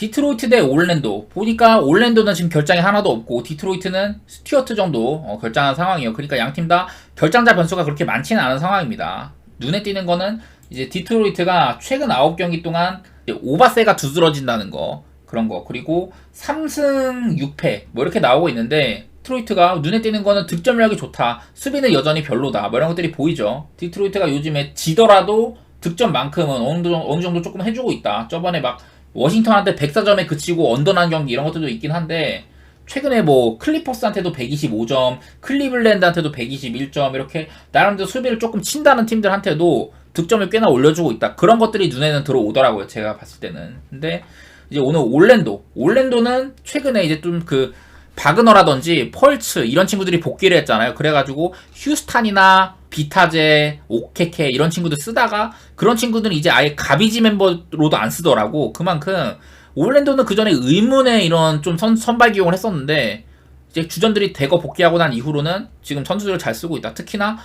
디트로이트 대 올랜도. 보니까 올랜도는 지금 결장이 하나도 없고 디트로이트는 스튜어트 정도 결장한 상황이에요. 그러니까 양 팀 다 결장자 변수가 그렇게 많지는 않은 상황입니다. 눈에 띄는 거는 이제 디트로이트가 최근 9경기 동안 오바세가 두드러진다는 거, 그런 거, 그리고 3승 6패 뭐 이렇게 나오고 있는데, 디트로이트가 눈에 띄는 거는 득점력이 좋다, 수비는 여전히 별로다, 뭐 이런 것들이 보이죠. 디트로이트가 요즘에 지더라도 득점만큼은 어느 정도 조금 해주고 있다. 저번에 막 워싱턴한테 104점에 그치고 언더난 경기 이런 것들도 있긴 한데, 최근에 뭐 클리퍼스한테도 125점, 클리블랜드한테도 121점, 이렇게 나름대로 수비를 조금 친다는 팀들한테도 득점을 꽤나 올려주고 있다. 그런 것들이 눈에는 들어오더라고요, 제가 봤을 때는. 근데 이제 오늘 올랜도는 최근에 이제 좀 그 바그너라든지 펄츠 이런 친구들이 복귀를 했잖아요. 그래가지고 휴스탄이나 비타제, 오케케 이런 친구들 쓰다가, 그런 친구들은 이제 아예 가비지 멤버로도 안 쓰더라고. 그만큼 올랜도는 그 전에 의문의 이런 좀 선발 기용을 했었는데, 이제 주전들이 대거 복귀하고 난 이후로는 지금 선수들을 잘 쓰고 있다. 특히나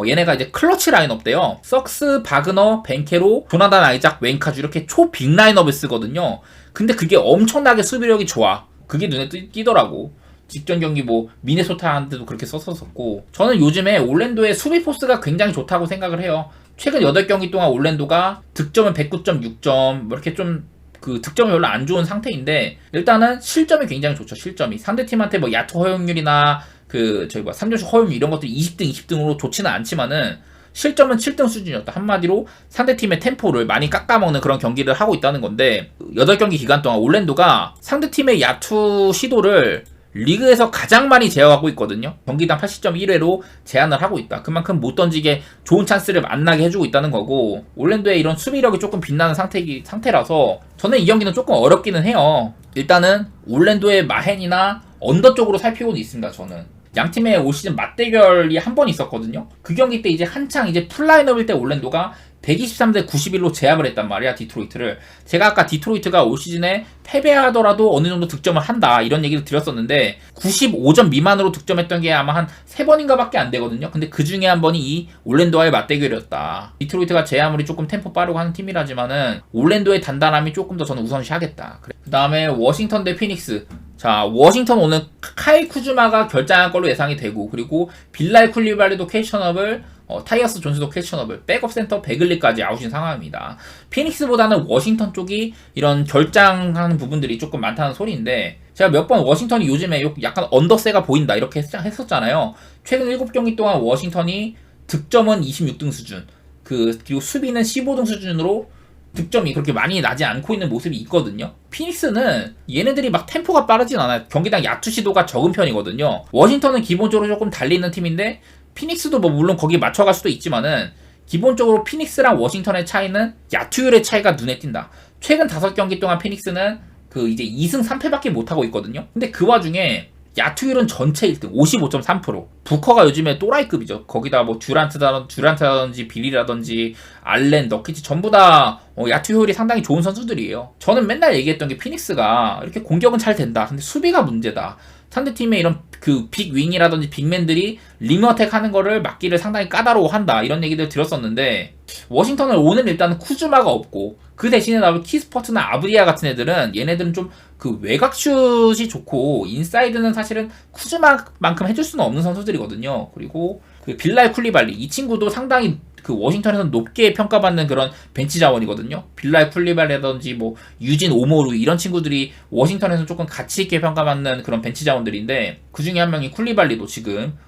얘네가 이제 클러치 라인업대요. 석스, 바그너, 벤케로, 조나단 아이작, 웬카주 이렇게 초빅 라인업을 쓰거든요. 근데 그게 엄청나게 수비력이 좋아. 그게 눈에 띄더라고. 직전 경기 뭐 미네소타한테도 그렇게 썼었고, 저는 요즘에 올랜도의 수비 포스가 굉장히 좋다고 생각을 해요. 최근 8경기 동안 올랜도가 득점은 109.6점, 뭐 이렇게 좀 그 득점이 별로 안 좋은 상태인데, 일단은 실점이 굉장히 좋죠. 실점이 상대팀한테 뭐 야투 허용률이나 그 저기 뭐 3점슛 허용률 이런 것들이 20등 20등으로 좋지는 않지만은 실점은 7등 수준이었다. 한마디로 상대팀의 템포를 많이 깎아먹는 그런 경기를 하고 있다는 건데, 8경기 기간 동안 올랜도가 상대팀의 야투 시도를 리그에서 가장 많이 제어하고 있거든요. 경기당 80.1회로 제한을 하고 있다. 그만큼 못 던지게 좋은 찬스를 만나게 해주고 있다는 거고, 올랜도의 이런 수비력이 조금 빛나는 상태라서 저는 이 경기는 조금 어렵기는 해요. 일단은 올랜도의 마헨이나 언더 쪽으로 살피고는 있습니다. 저는 양팀의 올 시즌 맞대결이 한 번 있었거든요. 그 경기 때 이제 한창 이제 풀라인업일 때 올랜도가 123대 91로 제압을 했단 말이야, 디트로이트를. 제가 아까 디트로이트가 올 시즌에 패배하더라도 어느 정도 득점을 한다 이런 얘기를 드렸었는데, 95점 미만으로 득점했던 게 아마 한 3번인가 밖에 안 되거든요. 근데 그 중에 한 번이 이 올랜도와의 맞대결이었다. 디트로이트가 제 아무리 조금 템포 빠르고 하는 팀이라지만은 올랜도의 단단함이 조금 더 저는 우선시하겠다. 그 다음에 워싱턴 대 피닉스. 자, 워싱턴 오늘 카이 쿠즈마가 결장할 걸로 예상이 되고, 그리고 빌라이 쿨리발리도 캐치턴업을, 타이어스 존스도 캐치턴업을, 백업 센터 베글리까지 아웃인 상황입니다. 피닉스보다는 워싱턴 쪽이 이런 결장하는 부분들이 조금 많다는 소리인데, 제가 몇 번 워싱턴이 요즘에 약간 언더세가 보인다 이렇게 했었잖아요. 최근 7경기 동안 워싱턴이 득점은 26등 수준, 그리고 수비는 15등 수준으로 득점이 그렇게 많이 나지 않고 있는 모습이 있거든요. 피닉스는 얘네들이 막 템포가 빠르진 않아요. 경기당 야투 시도가 적은 편이거든요. 워싱턴은 기본적으로 조금 달리는 팀인데, 피닉스도 뭐 물론 거기에 맞춰갈 수도 있지만은, 기본적으로 피닉스랑 워싱턴의 차이는 야투율의 차이가 눈에 띈다. 최근 5경기 동안 피닉스는 그 이제 2승 3패밖에 못하고 있거든요. 근데 그 와중에 야투율은 전체 1등 55.3%. 부커가 요즘에 또라이급이죠. 거기다 뭐 듀란트라든지 빌리라든지 알렌, 너키치 전부 다 야투율이 상당히 좋은 선수들이에요. 저는 맨날 얘기했던 게 피닉스가 이렇게 공격은 잘 된다, 근데 수비가 문제다. 상대팀의 이런 그 빅윙이라든지 빅맨들이 림어택 하는 거를 막기를 상당히 까다로워한다, 이런 얘기들 들었었는데, 워싱턴은 오늘 일단은 쿠즈마가 없고, 그 대신에 나올 키스퍼트나 아브리아 같은 애들은, 얘네들은 좀 그 외곽슛이 좋고, 인사이드는 사실은 쿠즈마만큼 해줄 수는 없는 선수들이거든요. 그리고 그 빌라이 쿨리발리, 이 친구도 상당히 그 워싱턴에서 높게 평가받는 그런 벤치 자원이거든요. 빌라이 쿨리발리라든지 뭐 유진 오모루 이런 친구들이 워싱턴에서 조금 가치 있게 평가받는 그런 벤치 자원들인데, 그 중에 한 명이 쿨리발리도 지금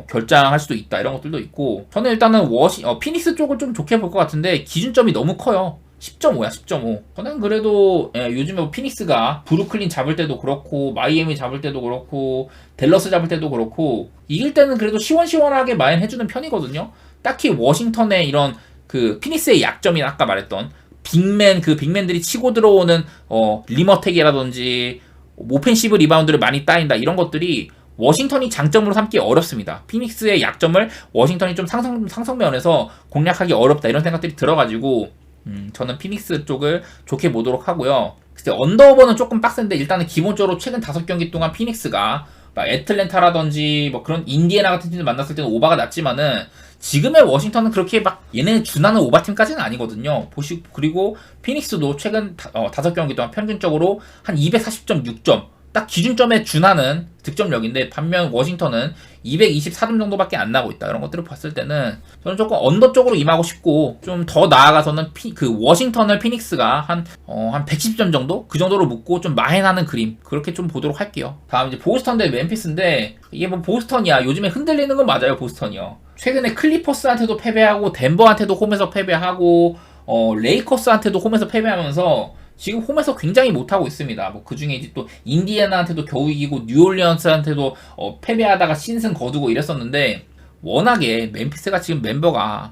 결장할 수도 있다, 이런 것들도 있고, 저는 일단은 피닉스 쪽을 좀 좋게 볼 것 같은데, 기준점이 너무 커요. 10.5야, 10.5. 저는 그래도 요즘에 뭐 피닉스가 브루클린 잡을 때도 그렇고, 마이애미 잡을 때도 그렇고, 댈러스 잡을 때도 그렇고, 이길 때는 그래도 시원시원하게 마인 해주는 편이거든요. 딱히 워싱턴의 이런 그 피닉스의 약점이 아까 말했던 빅맨들이 치고 들어오는 리머텍이라든지 오펜시브 리바운드를 많이 따인다, 이런 것들이 워싱턴이 장점으로 삼기 어렵습니다. 피닉스의 약점을 워싱턴이 좀 상성면에서 공략하기 어렵다, 이런 생각들이 들어가지고 저는 피닉스 쪽을 좋게 보도록 하고요. 글쎄 언더오버는 조금 빡센데, 일단은 기본적으로 최근 5경기 동안 피닉스가 막 애틀랜타라든지 뭐 그런 인디애나 같은 팀들 만났을 때는 오바가 났지만은 지금의 워싱턴은 그렇게 막 얘네 준하는 오바팀까지는 아니거든요. 그리고 피닉스도 최근 5경기 동안 평균적으로 한 240.6점 딱 기준점에 준하는 득점력인데, 반면 워싱턴은 224점 정도밖에 안 나고 있다. 이런 것들을 봤을 때는 저는 조금 언더 쪽으로 임하고 싶고, 좀 더 나아가서는 워싱턴을 피닉스가 한 110점 정도? 그 정도로 묶고 좀 마행하는 그림, 그렇게 좀 보도록 할게요. 다음 이제 보스턴 대 멤피스인데, 이게 뭐 보스턴이야. 요즘에 흔들리는 건 맞아요, 보스턴이요. 최근에 클리퍼스한테도 패배하고, 덴버한테도 홈에서 패배하고, 레이커스한테도 홈에서 패배하면서 지금 홈에서 굉장히 못하고 있습니다. 뭐 그 중에 이제 또 인디애나한테도 겨우 이기고 뉴올리언스한테도 패배하다가 신승 거두고 이랬었는데, 워낙에 멤피스가 지금 멤버가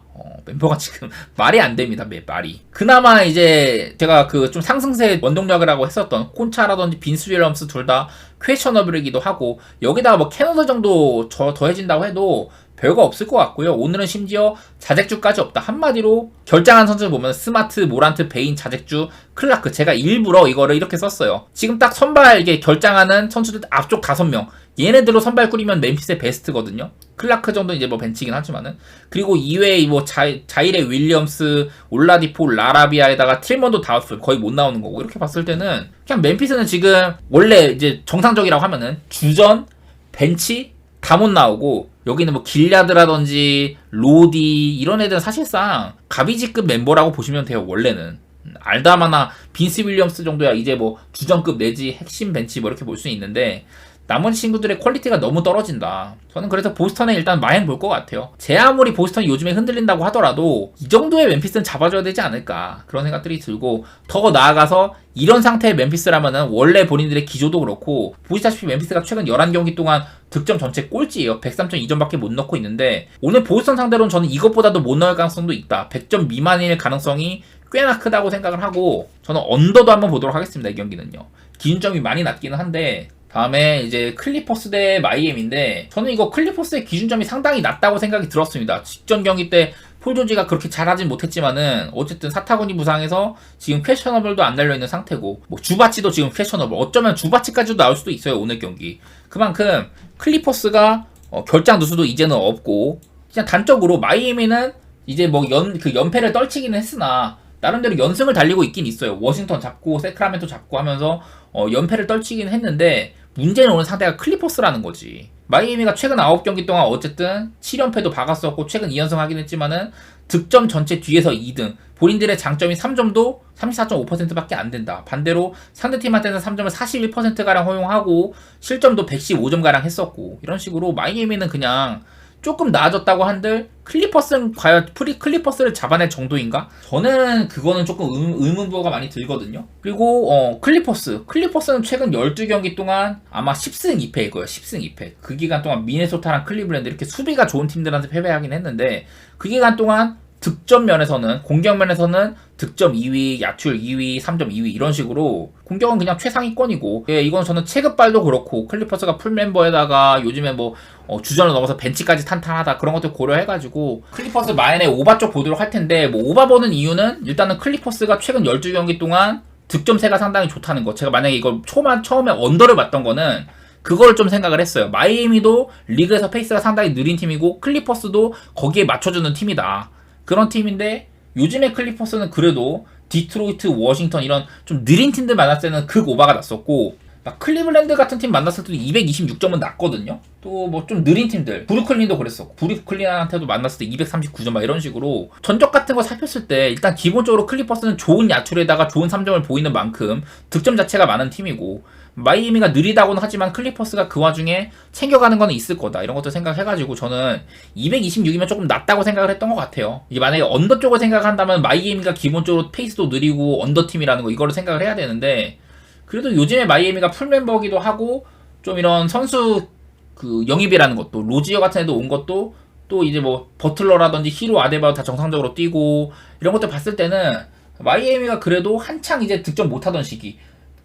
지금 말이 안 됩니다. 말이. 그나마 이제 제가 그 좀 상승세 원동력이라고 했었던 콘차라든지 빈스 윌럼스 둘 다 퀘셔너블이기도 하고, 여기다가 뭐 캐노더 정도 더해진다고 해도 별거 없을 것 같고요. 오늘은 심지어 자책주까지 없다. 한마디로 결장한 선수를 보면 스마트, 모란트, 베인, 자책주, 클라크. 제가 일부러 이거를 이렇게 썼어요. 지금 딱 선발 이게 결장하는 선수들 앞쪽 5명. 얘네들로 선발 꾸리면 멤피스의 베스트거든요. 클라크 정도는 이제 뭐 벤치긴 하지만은. 그리고 이외에 뭐 자이레 윌리엄스, 올라디포, 라라비아에다가 틸먼도 다우스 거의 못 나오는 거고. 이렇게 봤을 때는 그냥 멤피스는 지금 원래 이제 정상적이라고 하면은 주전, 벤치 다 못 나오고, 여기는 뭐 길야드라든지 로디 이런 애들은 사실상 가비지급 멤버라고 보시면 돼요. 원래는 알다마나 빈스 윌리엄스 정도야 이제 뭐 주전급 내지 핵심 벤치 뭐 이렇게 볼 수 있는데, 나머지 친구들의 퀄리티가 너무 떨어진다. 저는 그래서 보스턴에 일단 마행 볼 것 같아요. 제 아무리 보스턴이 요즘에 흔들린다고 하더라도 이 정도의 멤피스는 잡아줘야 되지 않을까, 그런 생각들이 들고, 더 나아가서 이런 상태의 멤피스라면은 원래 본인들의 기조도 그렇고, 보시다시피 멤피스가 최근 11경기 동안 득점 전체 꼴찌예요. 103.2점밖에 못 넣고 있는데, 오늘 보스턴 상대로는 저는 이것보다도 못 넣을 가능성도 있다. 100점 미만일 가능성이 꽤나 크다고 생각을 하고, 저는 언더도 한번 보도록 하겠습니다. 이 경기는요. 기준점이 많이 낮기는 한데. 다음에 이제 클리퍼스 대 마이애미인데, 저는 이거 클리퍼스의 기준점이 상당히 낮다고 생각이 들었습니다. 직전 경기 때 폴 조지가 그렇게 잘하진 못했지만은 어쨌든 사타구니 부상에서 지금 퀘셔너블도 안 달려있는 상태고, 뭐 주바치도 지금 퀘셔너블, 어쩌면 주바치까지도 나올 수도 있어요, 오늘 경기. 그만큼 클리퍼스가 결장 누수도 이제는 없고, 그냥 단적으로 마이애미는 이제 뭐 연패를 떨치기는 했으나 나름대로 연승을 달리고 있긴 있어요. 워싱턴 잡고 세크라멘토 잡고 하면서 연패를 떨치긴 했는데, 문제는 오늘 상대가 클리퍼스라는 거지. 마이애미가 최근 9경기 동안 어쨌든 7연패도 박았었고 최근 2연승 하긴 했지만은 득점 전체 뒤에서 2등. 본인들의 장점이 3점도 34.5%밖에 안 된다. 반대로 상대팀한테는 3점을 41%가량 허용하고 실점도 115점가량 했었고, 이런 식으로 마이애미는 그냥 조금 나아졌다고 한들 클리퍼스는 과연 클리퍼스를 잡아낼 정도인가? 저는 그거는 조금 의문부호가 많이 들거든요. 그리고 클리퍼스는 최근 12경기 동안 아마 10승 2패일 거예요. 10승 2패. 그 기간 동안 미네소타랑 클리블랜드 이렇게 수비가 좋은 팀들한테 패배하긴 했는데, 그 기간 동안 득점 면에서는, 공격 면에서는 득점 2위, 야투율 2위, 3점 2위 이런 식으로 공격은 그냥 최상위권이고, 이건 저는 체급발도 그렇고 클리퍼스가 풀멤버에다가 요즘에 뭐 주전을 넘어서 벤치까지 탄탄하다, 그런 것들 고려해가지고 클리퍼스 마인의 오바 쪽 보도록 할 텐데, 뭐 오바 보는 이유는 일단은 클리퍼스가 최근 12경기 동안 득점세가 상당히 좋다는 거. 제가 만약에 이걸 처음에 언더를 봤던 거는 그걸 좀 생각을 했어요. 마이애미도 리그에서 페이스가 상당히 느린 팀이고 클리퍼스도 거기에 맞춰주는 팀이다. 그런 팀인데, 요즘에 클리퍼스는 그래도 디트로이트, 워싱턴 이런 좀 느린 팀들 만났을 때는 극 오바가 났었고, 막 클리블랜드 같은 팀 만났을 때도 226점은 났거든요. 또 뭐 좀 느린 팀들, 브루클린도 그랬었고, 브루클린한테도 만났을 때 239점 막 이런 식으로 전적 같은 거 살폈을 때 일단 기본적으로 클리퍼스는 좋은 야투에다가 좋은 3점을 보이는 만큼 득점 자체가 많은 팀이고, 마이애미가 느리다고는 하지만 클리퍼스가 그 와중에 챙겨가는 거는 있을 거다, 이런 것도 생각해가지고 저는 226이면 조금 낮다고 생각을 했던 것 같아요. 이게 만약에 언더 쪽을 생각한다면 마이애미가 기본적으로 페이스도 느리고 언더 팀이라는 거, 이거를 생각을 해야 되는데, 그래도 요즘에 마이애미가 풀멤버기도 하고 좀 이런 선수 그 영입이라는 것도, 로지어 같은 애도 온 것도, 또 이제 뭐 버틀러라든지 히로, 아데바요 다 정상적으로 뛰고 이런 것들 봤을 때는 마이애미가 그래도 한창 이제 득점 못하던 시기,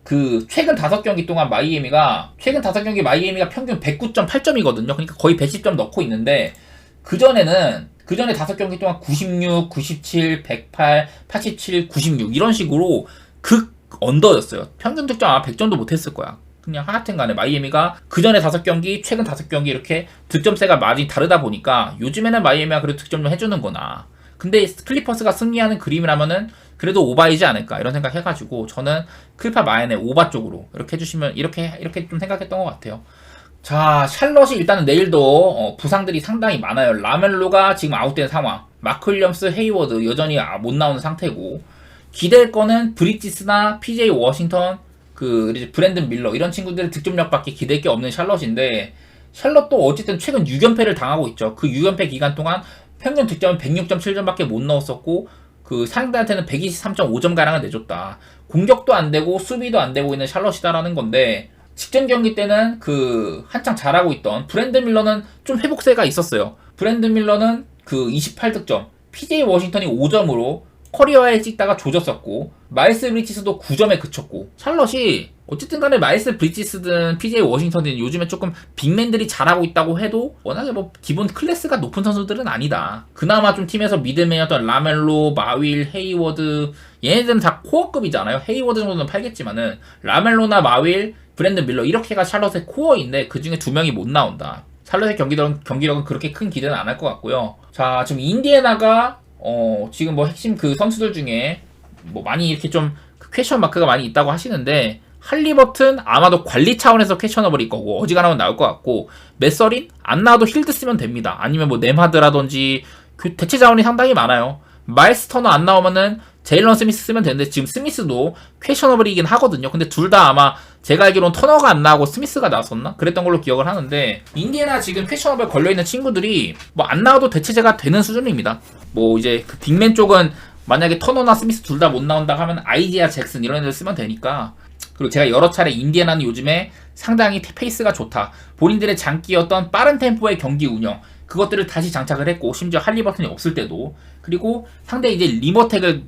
그 최근 5경기 동안 마이애미가 평균 109.8점이거든요. 그러니까 거의 110점 넣고 있는데, 그전에 5경기 동안 96, 97, 108, 87, 96 이런 식으로 극 언더였어요. 평균 득점 아마 100점도 못했을 거야. 그냥 하여튼 간에 마이애미가 그 전에 5경기, 최근 5경기 이렇게 득점세가 많이 다르다 보니까 요즘에는 마이애미가 그래도 득점 좀 해주는구나. 근데 클리퍼스가 승리하는 그림이라면은 그래도 오바이지 않을까 이런 생각 해가지고 저는 클파 마이애미 오바 쪽으로 이렇게 해주시면 이렇게 좀 생각했던 것 같아요. 자, 샬럿이 일단은 내일도 부상들이 상당히 많아요. 라멜로가 지금 아웃된 상황, 마크 윌리엄스, 헤이워드 여전히 못 나오는 상태고, 기대할 거는 브리지스나 PJ 워싱턴, 브랜든 밀러 이런 친구들의 득점력밖에 기댈 게 없는 샬럿인데, 샬럿도 어쨌든 최근 6연패를 당하고 있죠. 그 6연패 기간 동안 평균 득점은 106.7점밖에 못 넣었었고, 상대한테는 123.5점 가량을 내줬다. 공격도 안 되고 수비도 안 되고 있는 샬럿이다라는 건데, 직전 경기 때는 한창 잘하고 있던 브랜든 밀러는 좀 회복세가 있었어요. 브랜든 밀러는 28득점, PJ 워싱턴이 5점으로 커리어에 찍다가 조졌었고, 마일스 브리지스도 9점에 그쳤고, 샬럿이 어쨌든 간에 마일스 브리지스든 PJ 워싱턴이든 요즘에 조금 빅맨들이 잘하고 있다고 해도 워낙에 기본 클래스가 높은 선수들은 아니다. 그나마 좀 팀에서 미드맨이었던 라멜로, 마윌, 헤이워드 얘네들은 다 코어급이잖아요. 헤이워드 정도는 팔겠지만은 라멜로나 마윌, 브랜든 밀러 이렇게가 샬럿의 코어인데 그 중에 2명이 못 나온다. 샬럿의 경기력은 그렇게 큰 기대는 안 할 것 같고요. 자, 지금 인디애나가 지금 핵심 선수들 중에 많이 이렇게 좀 퀘션 마크가 많이 있다고 하시는데, 할리버튼 아마도 관리 차원에서 퀘셔너블일 거고 어지간하면 나올 것 같고, 메서린 안 나와도 힐드 쓰면 됩니다. 아니면 네마드라든지 대체 자원이 상당히 많아요. 마일스 터너 안 나오면은 제일런 스미스 쓰면 되는데 지금 스미스도 퀘셔너블이긴 하거든요. 근데 둘 다 아마 제가 알기로는 터너가 안 나오고 스미스가 나왔었나? 그랬던 걸로 기억을 하는데, 인디애나 지금 퀘셔너블 걸려있는 친구들이 안 나와도 대체제가 되는 수준입니다. 이제 빅맨 쪽은 만약에 터너나 스미스 둘 다 못 나온다 하면 아이지아 잭슨 이런 애들 쓰면 되니까. 그리고 제가 여러 차례 인디애나는 요즘에 상당히 페이스가 좋다, 본인들의 장기였던 빠른 템포의 경기 운영 그것들을 다시 장착을 했고, 심지어 할리버튼이 없을 때도, 그리고 상대 이제 리머텍을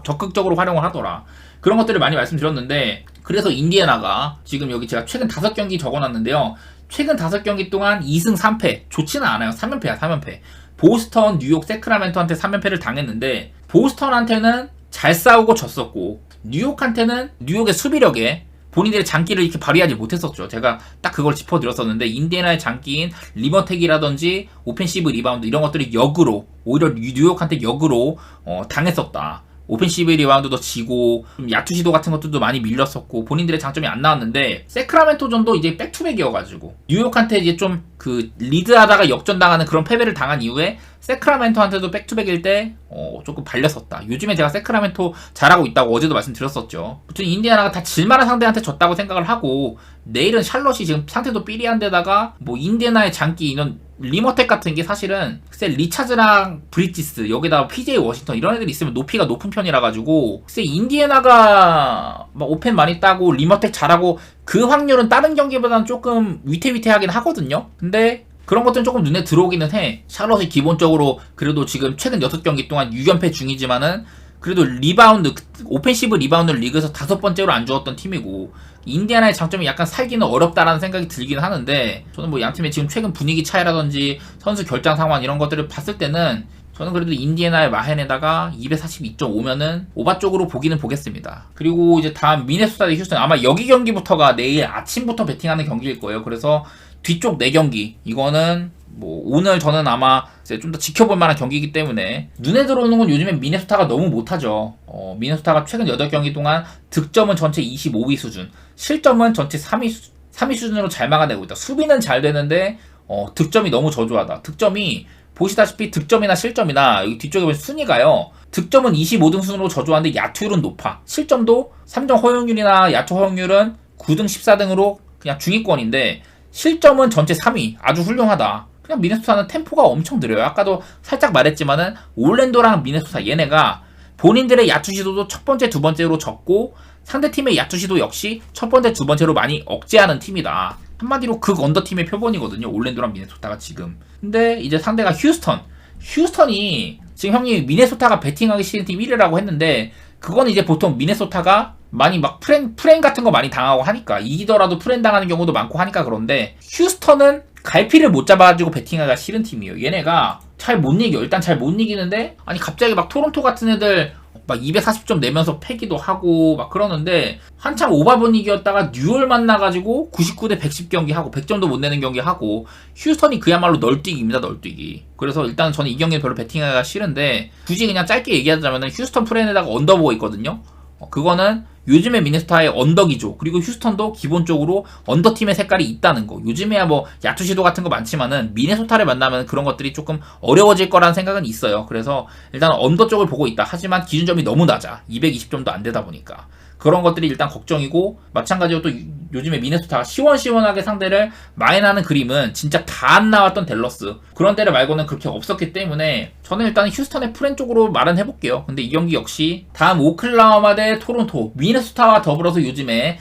적극적으로 활용을 하더라. 그런 것들을 많이 말씀드렸는데, 그래서 인디애나가 지금 여기 제가 최근 5경기 적어놨는데요. 최근 5경기 동안 2승 3패 좋지는 않아요. 3연패야 3연패. 보스턴, 뉴욕, 세크라멘토한테 3연패를 당했는데, 보스턴한테는 잘 싸우고 졌었고, 뉴욕한테는 뉴욕의 수비력에 본인들의 장기를 이렇게 발휘하지 못했었죠. 제가 딱 그걸 짚어드렸었는데, 인디애나의 장기인 리버텍이라든지 오펜시브 리바운드 이런 것들이 역으로, 오히려 뉴욕한테 역으로 당했었다. 오펜시브 리바운드도 지고 야투 시도 같은 것들도 많이 밀렸었고 본인들의 장점이 안 나왔는데, 세크라멘토전도 이제 백투백이어가지고 뉴욕한테 이제 좀 리드하다가 역전당하는 그런 패배를 당한 이후에 세크라멘토한테도 백투백일 때 조금 발렸었다. 요즘에 제가 세크라멘토 잘하고 있다고 어제도 말씀드렸었죠. 아무튼 인디애나가 다 질만한 상대한테 졌다고 생각을 하고, 내일은 샬럿이 지금 상태도 삐리한 데다가 인디애나의 장기 이런 리머텍 같은 게 사실은 글쎄 리차즈랑 브리지스 여기다가 PJ 워싱턴 이런 애들이 있으면 높이가 높은 편이라 가지고, 글쎄 인디애나가 오펜 많이 따고 리머텍 잘하고 그 확률은 다른 경기보다는 조금 위태위태하긴 하거든요. 근데 그런 것들은 조금 눈에 들어오기는 해. 샬럿이 기본적으로 그래도 지금 최근 6경기 동안 6연패 중이지만은 그래도 리바운드, 오펜시브 리바운드 리그에서 5번째로 안 주었던 팀이고, 인디애나의 장점이 약간 살기는 어렵다라는 생각이 들긴 하는데, 저는 양팀의 지금 최근 분위기 차이라든지 선수 결장 상황 이런 것들을 봤을 때는 저는 그래도 인디애나의 마헨에다가 242.5면은 오바 쪽으로 보기는 보겠습니다. 그리고 이제 다음 미네소타 대 휴스턴, 아마 여기 경기부터가 내일 아침부터 베팅하는 경기일 거예요. 그래서 뒤쪽 4경기 이거는 오늘 저는 아마 좀 더 지켜볼 만한 경기이기 때문에, 눈에 들어오는 건 요즘에 미네소타가 너무 못하죠. 미네소타가 최근 8경기 동안 득점은 전체 25위 수준, 실점은 전체 3위 수준으로 잘 막아내고 있다. 수비는 잘 되는데 득점이 너무 저조하다. 득점이 보시다시피 득점이나 실점이나 여기 뒤쪽에 보면 순위가요. 득점은 25등 순으로 저조한데 야투율은 높아. 실점도 3점 허용률이나 야투 허용률은 9등 14등으로 그냥 중위권인데, 실점은 전체 3위. 아주 훌륭하다. 그냥 미네소타는 템포가 엄청 느려요. 아까도 살짝 말했지만은 올랜도랑 미네소타 얘네가 본인들의 야투 시도도 첫 번째, 두 번째로 적고 상대팀의 야투 시도 역시 첫 번째, 두 번째로 많이 억제하는 팀이다. 한마디로 극 언더팀의 표본이거든요. 올랜도랑 미네소타가 지금. 근데 이제 상대가 휴스턴이 지금 형이 미네소타가 배팅하기 싫은 팀 1위라고 했는데, 그건 이제 보통 미네소타가 많이 프렌 같은 거 많이 당하고 하니까, 이기더라도 프렌 당하는 경우도 많고 하니까. 그런데 휴스턴은 갈피를 못 잡아가지고 배팅하기가 싫은 팀이에요. 얘네가 잘 못 이겨. 일단 잘 못 이기는데, 아니 갑자기 토론토 같은 애들 막 240점 내면서 패기도 하고 막 그러는데 한참 오바 분위기였다가 뉴올 만나가지고 99대 110 경기 하고 100점도 못 내는 경기 하고 휴스턴이 그야말로 널뛰기입니다. 널뛰기. 그래서 일단 저는 이 경기는 별로 배팅하기가 싫은데 굳이 그냥 짧게 얘기하자면은 휴스턴 프렌에다가 언더보고 있거든요. 그거는 요즘의 미네소타의 언더기죠. 그리고 휴스턴도 기본적으로 언더팀의 색깔이 있다는 거. 요즘에야 뭐 야투시도 같은 거 많지만은 미네소타를 만나면 그런 것들이 조금 어려워질 거라는 생각은 있어요. 그래서 일단 언더 쪽을 보고 있다. 하지만 기준점이 너무 낮아. 220점도 안 되다 보니까. 그런 것들이 일단 걱정이고, 마찬가지로 또 요즘에 미네소타가 시원시원하게 상대를 마인하는 그림은 진짜 다 안 나왔던 댈러스 그런 때를 말고는 그렇게 없었기 때문에 저는 일단 휴스턴의 프렌 쪽으로 말은 해볼게요. 근데 이 경기 역시 다음 오클라호마 대 토론토, 미네소타와 더불어서 요즘에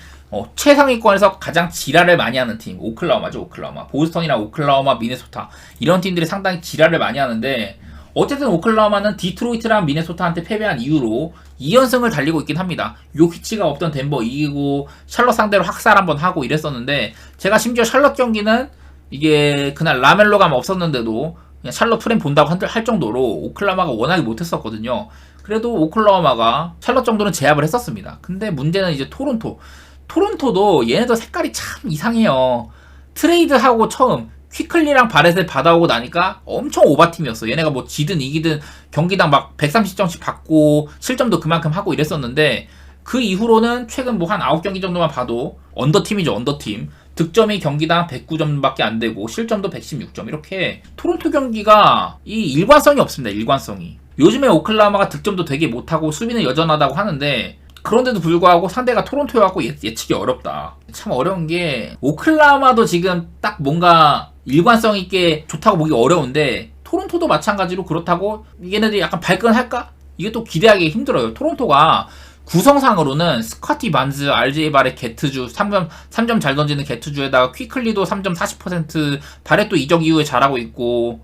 최상위권에서 가장 지랄을 많이 하는 팀 오클라호마죠. 오클라호마, 보스턴이나 오클라호마, 미네소타 이런 팀들이 상당히 지랄을 많이 하는데, 어쨌든 오클라호마는 디트로이트랑 미네소타한테 패배한 이후로 2연승을 달리고 있긴 합니다. 요키치가 없던 덴버 이기고 샬럿 상대로 학살 한번 하고 이랬었는데, 제가 심지어 샬럿 경기는 이게 그날 라멜로가 없었는데도 그냥 샬럿 프렌 본다고 할 정도로 오클라호마가 워낙에 못했었거든요. 그래도 오클라호마가 샬럿 정도는 제압을 했었습니다. 근데 문제는 이제 토론토도 얘네들 색깔이 참 이상해요. 트레이드하고 처음 퀴클리랑 바렛을 받아오고 나니까 엄청 오바팀이었어. 얘네가 뭐 지든 이기든 경기당 막 130점씩 받고 실점도 그만큼 하고 이랬었는데, 그 이후로는 최근 뭐 한 9경기 정도만 봐도 언더팀이죠. 언더팀. 득점이 경기당 109점밖에 안 되고 실점도 116점. 이렇게 토론토 경기가 이 일관성이 없습니다. 일관성이. 요즘에 오클라호마가 득점도 되게 못하고 수비는 여전하다고 하는데, 그런데도 불구하고 상대가 토론토여갖고 예측이 어렵다. 참 어려운 게, 오클라호마도 지금 딱 뭔가 일관성 있게 좋다고 보기 어려운데 토론토도 마찬가지로 그렇다고 얘네들이 약간 발끈할까? 이게 또 기대하기 힘들어요. 토론토가 구성상으로는 스쿼티 반즈, RJ 바렛, 게트주 3점 잘 던지는 게트주에다가 퀴클리도 3점 40%, 바렛도 이적 이후에 잘하고 있고,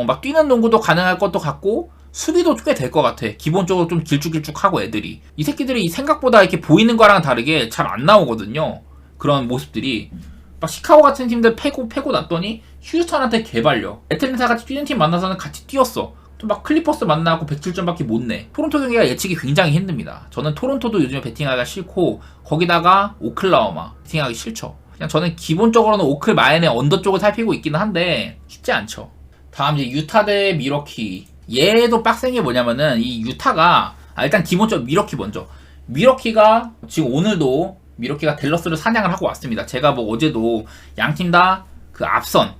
막 뛰는 농구도 가능할 것도 같고 수비도 꽤 될 것 같아. 기본적으로 좀 길쭉길쭉하고 애들이. 이 새끼들이 생각보다 이렇게 보이는 거랑 다르게 잘 안 나오거든요. 그런 모습들이. 막 시카고 같은 팀들 패고 났더니 휴스턴한테 개발려. 애틀랜타 같이 뛰는 팀 만나서는 같이 뛰었어. 또 막 클리퍼스 만나고 107점밖에 못 내. 토론토 경기가 예측이 굉장히 힘듭니다. 저는 토론토도 요즘에 배팅하기가 싫고, 거기다가 오클라호마 배팅하기 싫죠. 그냥 저는 기본적으로는 오클 마인의 언더 쪽을 살피고 있기는 한데 쉽지 않죠. 다음 이제 유타 대 미러키. 얘도 빡센 게 뭐냐면은 이 유타가 일단 기본적으로 미러키 먼저. 미러키가 지금 오늘도 미러키가 댈러스를 사냥을 하고 왔습니다. 제가 뭐 어제도 양팀 다 그 앞선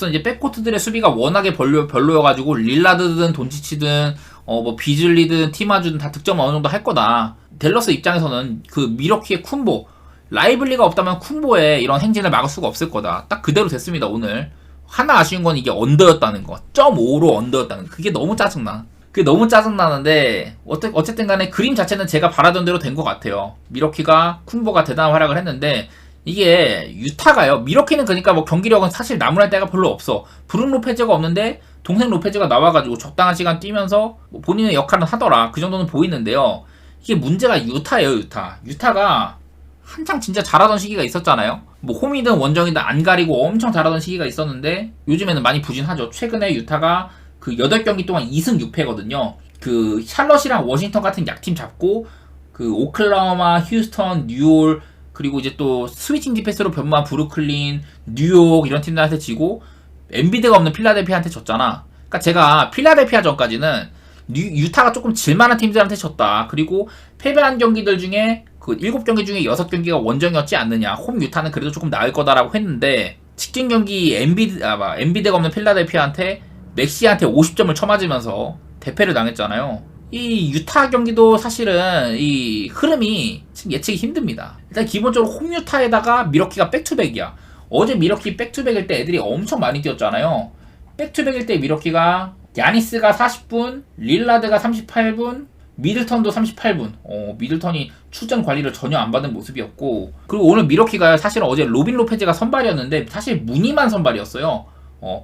이제 백코트들의 수비가 워낙에 별로여가지고 릴라드든 돈치치든 뭐 비즐리든 티마주든 다 득점 어느 정도 할 거다. 댈러스 입장에서는 그 미러키의 쿤보, 라이블리가 없다면 쿤보의 이런 행진을 막을 수가 없을 거다. 딱 그대로 됐습니다. 오늘 하나 아쉬운 건 이게 언더였다는 거. 0.5로 언더였다는 거. 그게 너무 짜증나. 그게 너무 짜증나는데 어쨌든 간에 그림 자체는 제가 바라던 대로 된 것 같아요. 미러키가 쿤보가 대단한 활약을 했는데, 이게 유타가요. 미러키는 그러니까 뭐 경기력은 사실 나무랄 데가 별로 없어. 브룩 로페즈가 없는데 동생 로페즈가 나와가지고 적당한 시간 뛰면서 뭐 본인의 역할은 하더라. 그 정도는 보이는데요. 이게 문제가 유타예요. 유타가 한창 진짜 잘하던 시기가 있었잖아요. 뭐 홈이든 원정이든 안 가리고 엄청 잘하던 시기가 있었는데 요즘에는 많이 부진하죠. 최근에 유타가 그 8경기 동안 2승 6패거든요. 그 샬럿이랑 워싱턴 같은 약팀 잡고 그 오클라호마, 휴스턴, 뉴올, 그리고 이제 또 스위칭 디펜스로 변모한 브루클린, 뉴욕 이런 팀들한테 지고 엔비드가 없는 필라델피아한테 졌잖아. 그러니까 제가 필라델피아 전까지는 유타가 조금 질만한 팀들한테 졌다. 그리고 패배한 경기들 중에 그 7경기 중에 6경기가 원정이었지 않느냐. 홈 유타는 그래도 조금 나을 거다라고 했는데, 직진 경기 엔비드가 없는 필라델피아한테 맥시한테 50점을 쳐맞으면서 대패를 당했잖아요. 이 유타 경기도 사실은 이 흐름이 지금 예측이 힘듭니다. 일단 기본적으로 홈 유타에다가 미러키가 백투백이야. 어제 미러키 백투백일 때 애들이 엄청 많이 뛰었잖아요. 백투백일 때 미러키가 야니스가 40분, 릴라드가 38분, 미들턴도 38분. 미들턴이 출전 관리를 전혀 안 받은 모습이었고, 그리고 오늘 미러키가 사실은 어제 로빈 로페즈가 선발이었는데 사실 무늬만 선발이었어요.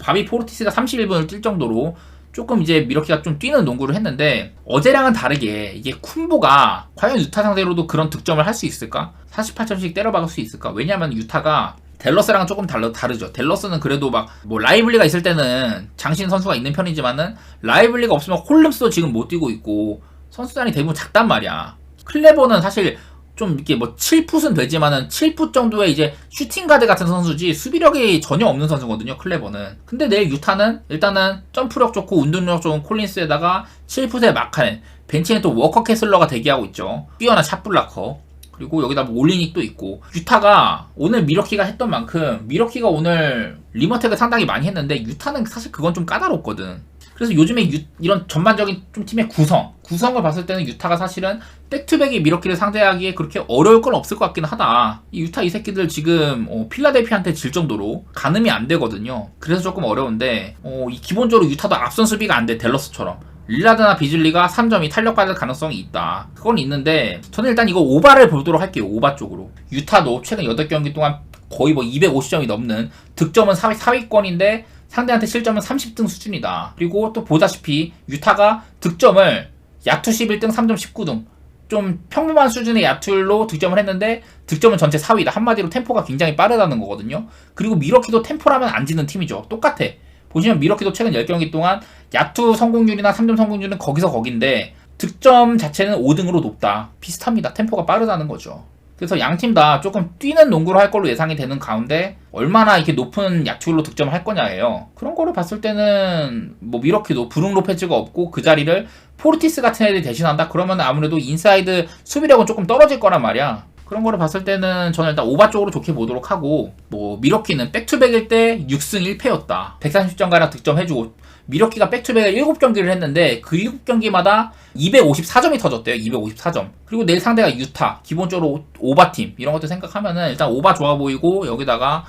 바비 포르티스가 31분을 뛸 정도로 조금 이제 미러키가 좀 뛰는 농구를 했는데, 어제랑은 다르게 이게 쿤보가 과연 유타 상대로도 그런 득점을 할 수 있을까? 48점씩 때려박을 수 있을까? 왜냐면 유타가 댈러스랑은 조금 다르죠. 댈러스는 그래도 막 뭐 라이블리가 있을 때는 장신 선수가 있는 편이지만은 라이블리가 없으면 홀름스도 지금 못 뛰고 있고 선수단이 대부분 작단 말이야. 클레버는 사실 좀 이렇게 뭐 7풋은 되지만은 7풋 정도의 이제 슈팅 가드 같은 선수지 수비력이 전혀 없는 선수거든요, 클레버는. 근데 내일 유타는 일단은 점프력 좋고 운동력 좋은 콜린스에다가 7풋의 마카렌, 벤치에 또 워커 캐슬러가 대기하고 있죠. 뛰어난 샷블라커. 그리고 여기다 뭐 올리닉도 있고. 유타가 오늘 미러키가 했던 만큼 미러키가 오늘 리머텍을 상당히 많이 했는데 유타는 사실 그건 좀 까다롭거든. 그래서 요즘에 이런 전반적인 좀 팀의 구성을 봤을 때는 유타가 사실은 백투백이 미러키를 상대하기에 그렇게 어려울 건 없을 것 같긴 하다. 이 유타 이 새끼들 지금 필라델피아한테 질 정도로 가늠이 안 되거든요. 그래서 조금 어려운데 이 기본적으로 유타도 앞선 수비가 안 돼, 댈러스처럼. 릴라드나 비즐리가 3점이 탄력받을 가능성이 있다. 그건 있는데 저는 일단 이거 오바를 보도록 할게요. 오바 쪽으로. 유타도 최근 8경기 동안 거의 뭐 250점이 넘는 득점은 4위권인데 상대한테 실점은 30등 수준이다. 그리고 또 보다시피 유타가 득점을 야투 11등 3점 19등 좀 평범한 수준의 야투로 득점을 했는데 득점은 전체 4위다. 한마디로 템포가 굉장히 빠르다는 거거든요. 그리고 미러키도 템포라면 안 지는 팀이죠. 똑같아. 보시면 미러키도 최근 10경기 동안 야투 성공률이나 3점 성공률은 거기서 거긴데 득점 자체는 5등으로 높다. 비슷합니다. 템포가 빠르다는 거죠. 그래서 양팀 다 조금 뛰는 농구를 할 걸로 예상이 되는 가운데 얼마나 이렇게 높은 야투율로 득점을 할 거냐예요. 그런 거를 봤을 때는 뭐 미러키도 브룩 로페즈가 없고 그 자리를 포르티스 같은 애들이 대신한다? 그러면 아무래도 인사이드 수비력은 조금 떨어질 거란 말이야. 그런 거를 봤을 때는 저는 일단 오바 쪽으로 좋게 보도록 하고, 뭐 미러키는 백투백일 때 6승 1패였다. 130점가량 득점해주고, 미러키가 백투백을 7경기를 했는데 그 7경기마다 254점이 터졌대요. 254점. 그리고 내일 상대가 유타, 기본적으로 오바팀 이런 것들 생각하면은 일단 오바 좋아 보이고, 여기다가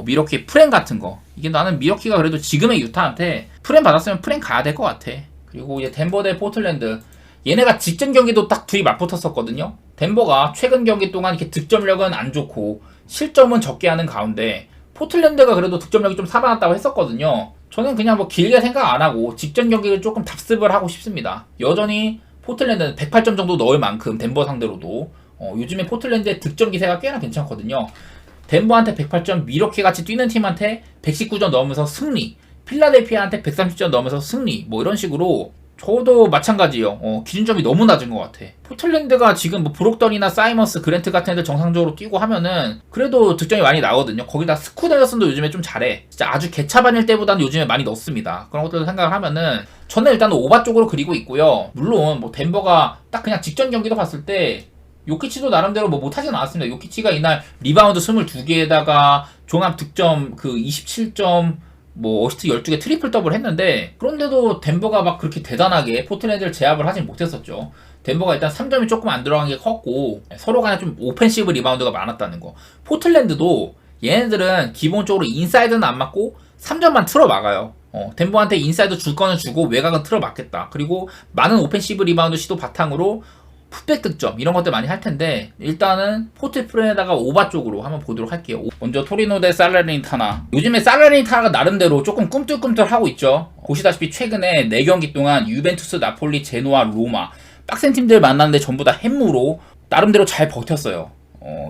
미러키의 프렌 같은 거, 이게 나는 미러키가 그래도 지금의 유타한테 프렌 받았으면 프렌 가야 될 것 같아. 그리고 이제 덴버 대 포틀랜드, 얘네가 직전 경기도 딱 둘이 맞붙었었거든요. 덴버가 최근 경기 동안 이렇게 득점력은 안 좋고 실점은 적게 하는 가운데 포틀랜드가 그래도 득점력이 좀 살아났다고 했었거든요. 저는 그냥 뭐 길게 생각 안 하고 직전 경기를 조금 답습을 하고 싶습니다. 여전히 포틀랜드는 108점 정도 넣을 만큼 덴버 상대로도 요즘에 포틀랜드의 득점 기세가 꽤나 괜찮거든요. 덴버한테 108점, 미러키 같이 뛰는 팀한테 119점 넣으면서 승리, 필라델피아한테 130점 넣으면서 승리, 뭐 이런 식으로 저도 마찬가지예요. 기준점이 너무 낮은 것 같아. 포틀랜드가 지금 뭐 브록던이나 사이먼스, 그랜트 같은 애들 정상적으로 뛰고 하면은 그래도 득점이 많이 나거든요. 거기다 스쿠 넬슨도 요즘에 좀 잘해. 진짜 아주 개차반일 때보다는 요즘에 많이 넣습니다. 그런 것들 생각을 하면은 저는 일단 오바 쪽으로 그리고 있고요. 물론 뭐 덴버가 딱 그냥 직전 경기도 봤을 때 요키치도 나름대로 뭐 못하진 않았습니다. 요키치가 이날 리바운드 22개에다가 종합 득점 그 27점, 뭐 어시스트 12개 트리플 더블 했는데, 그런데도 덴버가 막 그렇게 대단하게 포틀랜드를 제압을 하진 못했었죠. 덴버가 일단 3점이 조금 안 들어간 게 컸고 서로 간에 좀 오펜시브 리바운드가 많았다는 거. 포틀랜드도 얘네들은 기본적으로 인사이드는 안 맞고 3점만 틀어 막아요. 덴버한테 인사이드 줄 거는 주고 외곽은 틀어 막겠다. 그리고 많은 오펜시브 리바운드 시도 바탕으로 풋백 득점 이런 것들 많이 할 텐데, 일단은 포트프렌에다가 오바 쪽으로 한번 보도록 할게요. 먼저 토리노 대 살레르니타나. 요즘에 살레르니타나가 나름대로 조금 꿈틀꿈틀하고 있죠. 보시다시피 최근에 4경기 동안 유벤투스, 나폴리, 제노아, 로마 빡센 팀들 만났는데 전부 다 햄무로 나름대로 잘 버텼어요.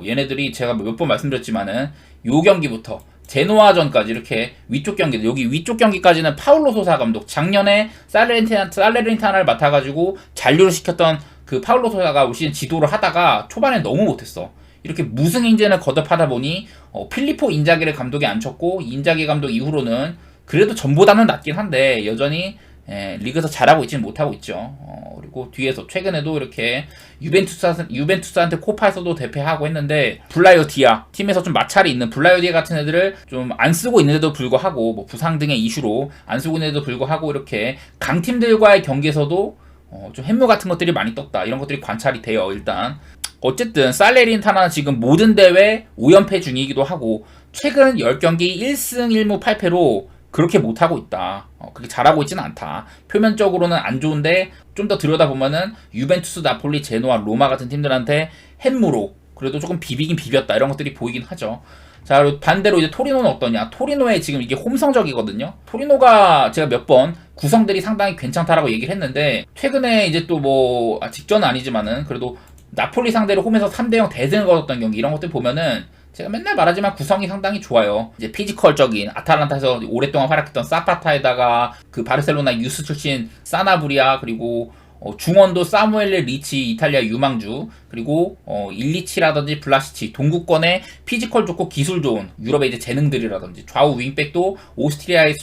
얘네들이 제가 몇 번 말씀드렸지만은 요 경기부터 제노아전까지 이렇게 위쪽 경기들, 여기 위쪽 경기까지는 파울로 소사 감독, 작년에 살레르니타나를 맡아가지고 잔류를 시켰던 그 파울로 소사가 올 시즌 지도를 하다가 초반에 너무 못했어. 이렇게 무승 행진을 거듭하다 보니 필리포 인자기를 감독에 앉혔고, 인자기 감독 이후로는 그래도 전보다는 낫긴 한데 여전히 리그에서 잘하고 있지는 못하고 있죠. 그리고 뒤에서 최근에도 이렇게 유벤투스한테 코파에서도 대패하고 했는데, 블라이오 디아, 팀에서 좀 마찰이 있는 블라이오 디아 같은 애들을 좀 안 쓰고 있는데도 불구하고, 뭐 부상 등의 이슈로 안 쓰고 있는데도 불구하고 이렇게 강팀들과의 경기에서도 좀 햄무 같은 것들이 많이 떴다. 이런 것들이 관찰이 돼요. 일단 어쨌든 살레르니타나는 지금 모든 대회 5연패 중이기도 하고 최근 10경기 1승 1무 8패로 그렇게 못하고 있다. 그렇게 잘하고 있지는 않다. 표면적으로는 안 좋은데 좀 더 들여다보면은 유벤투스, 나폴리, 제노아, 로마 같은 팀들한테 햄무로 그래도 조금 비비긴 비볐다. 이런 것들이 보이긴 하죠. 자, 그리고 반대로 이제 토리노는 어떠냐? 토리노의 지금 이게 홈 성적이거든요. 토리노가 제가 몇 번 구성들이 상당히 괜찮다라고 얘기를 했는데, 최근에 이제 또 뭐 직전은 아니지만은 그래도 나폴리 상대로 홈에서 3대0 대승을 거뒀던 경기, 이런 것들 보면은 제가 맨날 말하지만 구성이 상당히 좋아요. 이제 피지컬적인 아탈란타에서 오랫동안 활약했던 사파타에다가 그 바르셀로나 유스 출신 사나브리아, 그리고 중원도 사무엘레 리치 이탈리아 유망주, 그리고 1리치라든지 블라시치 동구권의 피지컬 좋고 기술 좋은 유럽의 이제 재능들이라든지, 좌우 윙백도 오스트리아의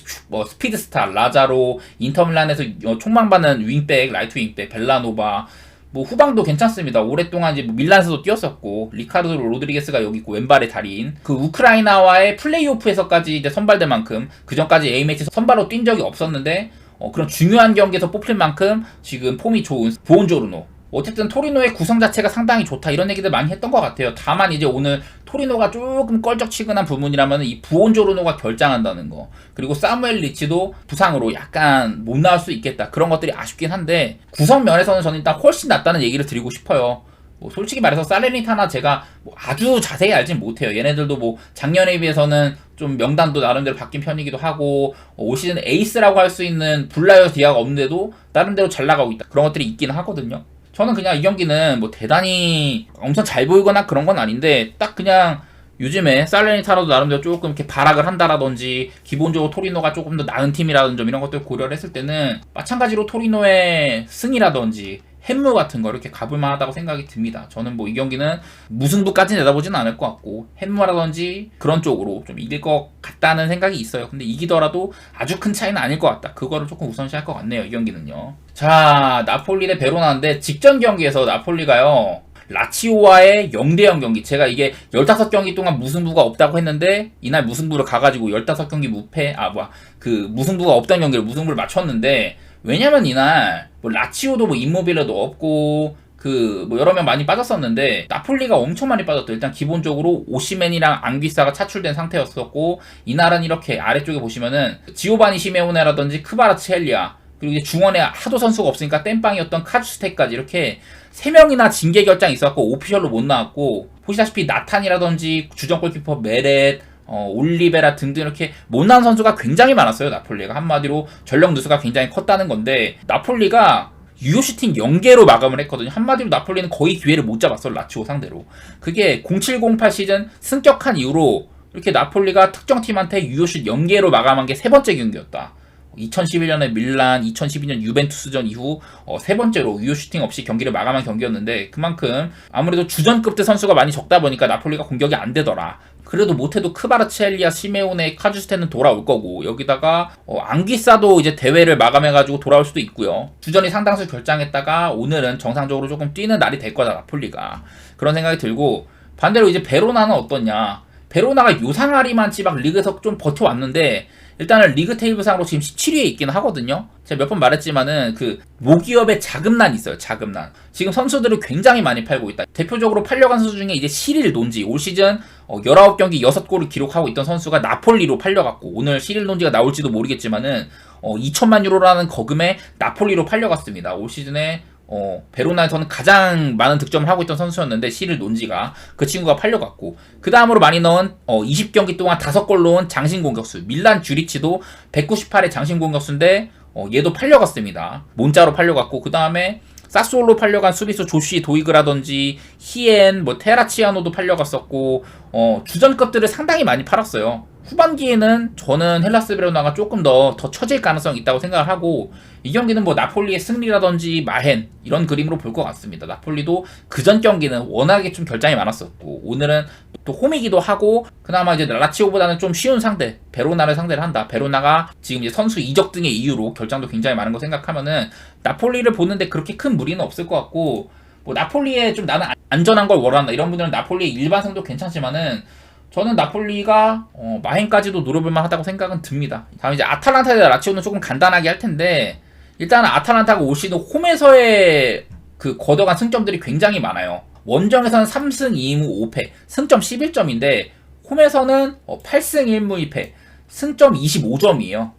스피드스타 라자로, 인터밀란에서 촉망받는 윙백 라이트 윙백 벨라노바, 뭐 후방도 괜찮습니다. 오랫동안 이제 밀란에서도 뛰었었고, 리카르도 로드리게스가 여기 있고, 왼발의 달인. 그 우크라이나와의 플레이오프에서까지 이제 선발될 만큼, 그 전까지 A매치 선발로 뛴 적이 없었는데, 그런 중요한 경기에서 뽑힐 만큼 지금 폼이 좋은 부온조르노. 어쨌든 토리노의 구성 자체가 상당히 좋다, 이런 얘기들 많이 했던 것 같아요. 다만 이제 오늘 토리노가 조금 껄쩍지근한 부분이라면 이 부온조르노가 결장한다는 거, 그리고 사무엘 리치도 부상으로 약간 못 나올 수 있겠다, 그런 것들이 아쉽긴 한데, 구성 면에서는 저는 일단 훨씬 낫다는 얘기를 드리고 싶어요. 뭐 솔직히 말해서 살레르니타나 제가 뭐 아주 자세히 알진 못해요. 얘네들도 뭐 작년에 비해서는 좀 명단도 나름대로 바뀐 편이기도 하고, 올 시즌 에이스라고 할 수 있는 블라이어 디아가 없는데도 나름대로 잘 나가고 있다, 그런 것들이 있긴 하거든요. 저는 그냥 이 경기는 뭐 대단히 엄청 잘 보이거나 그런 건 아닌데, 딱 그냥 요즘에 살레르니타나도 나름대로 조금 이렇게 발악을 한다라든지, 기본적으로 토리노가 조금 더 나은 팀이라든지 이런 것들 고려를 했을 때는 마찬가지로 토리노의 승이라든지 햄무 같은 거 이렇게 가볼만 하다고 생각이 듭니다. 저는 뭐 이 경기는 무승부까지는 내다보지는 않을 것 같고, 햄무라든지 그런 쪽으로 좀 이길 것 같다는 생각이 있어요. 근데 이기더라도 아주 큰 차이는 아닐 것 같다, 그거를 조금 우선시할 것 같네요, 이 경기는요. 자, 나폴리 대 베로나인데, 직전 경기에서 나폴리가요 라치오와의 0대0 경기, 제가 이게 15경기 동안 무승부가 없다고 했는데 이날 무승부를 가가지고 15경기 무승부가 없던 경기를 무승부를 맞췄는데, 왜냐면 이날 뭐 라치오도 뭐 임모빌레도 없고 뭐 여러 명 많이 빠졌었는데, 나폴리가 엄청 많이 빠졌죠. 일단 기본적으로 오시멘이랑 앙귀사가 차출된 상태였었고, 이날은 이렇게 아래쪽에 보시면은 지오바니 시메오네라든지 크바라츠헬리아, 그리고 이제 중원에 하도 선수가 없으니까 땜빵이었던 카주스테까지 이렇게 3명이나 징계 결장이 있었고 오피셜로 못 나왔고, 보시다시피 나탄이라든지 주전 골키퍼 메렛, 올리베라 등등 이렇게 못 나온 선수가 굉장히 많았어요. 나폴리가 한마디로 전력 누수가 굉장히 컸다는 건데, 나폴리가 유효 슈팅 0개로 마감을 했거든요. 한마디로 나폴리는 거의 기회를 못 잡았어요, 라치오 상대로. 그게 0708 시즌 승격한 이후로 이렇게 나폴리가 특정 팀한테 유효 슛 0개로 마감한 게 세 번째 경기였다. 2011년에 밀란, 2012년 유벤투스전 이후 세 번째로 유효 슈팅 없이 경기를 마감한 경기였는데, 그만큼 아무래도 주전급대 선수가 많이 적다 보니까 나폴리가 공격이 안 되더라. 그래도 못해도 크바르첼리아, 시메오네, 카주스테는 돌아올 거고, 여기다가 앙귀사도 이제 대회를 마감해가지고 돌아올 수도 있고요. 주전이 상당수 결장했다가 오늘은 정상적으로 조금 뛰는 날이 될 거다, 나폴리가. 그런 생각이 들고, 반대로 이제 베로나는 어떻냐. 베로나가 요상하리만 막 리그에서 좀 버텨왔는데, 일단은 리그 테이블상으로 지금 17위에 있긴 하거든요. 제가 몇 번 말했지만은 그 모기업의 자금난이 있어요. 자금난. 지금 선수들을 굉장히 많이 팔고 있다. 대표적으로 팔려간 선수 중에 이제 시릴 논지, 올 시즌 19경기 6골을 기록하고 있던 선수가 나폴리로 팔려갔고, 오늘 시릴 논지가 나올지도 모르겠지만은 2천만 유로라는 거금에 나폴리로 팔려갔습니다. 올 시즌에 베로나에서는 가장 많은 득점을 하고 있던 선수였는데, 시릴 논지가, 그 친구가 팔려갔고, 그 다음으로 많이 넣은 20경기 동안 5골 넣은 장신 공격수 밀란 주리치도 198의 장신 공격수인데 얘도 팔려갔습니다. 몬자로 팔려갔고, 그 다음에 사스올로 팔려간 수비수 조시 도이그라든지 히엔, 테라치아노도 팔려갔었고, 주전급들을 상당히 많이 팔았어요. 후반기에는 저는 헬라스 베로나가 조금 더 처질 가능성이 있다고 생각을 하고, 이 경기는 나폴리의 승리라든지 마헨 이런 그림으로 볼 것 같습니다. 나폴리도 그전 경기는 워낙에 좀 결장이 많았었고, 오늘은 또 홈이기도 하고, 그나마 이제 라치오보다는 좀 쉬운 상대 베로나를 상대를 한다. 베로나가 지금 이제 선수 이적 등의 이유로 결장도 굉장히 많은 거 생각하면은 나폴리를 보는데 그렇게 큰 무리는 없을 것 같고, 나폴리에 좀 나는 안전한 걸 원한다 이런 분들은 나폴리의 일반성도 괜찮지만은, 저는 나폴리가 마헨까지도 노려볼만 하다고 생각은 듭니다. 다음 이제 아탈란타 대 라치오는 조금 간단하게 할 텐데, 일단은 아탈란타가 올 시즌 홈에서의 그 거둬간 승점들이 굉장히 많아요. 원정에서는 3승 2무 5패, 승점 11점인데, 홈에서는 8승 1무 2패, 승점 25점이에요.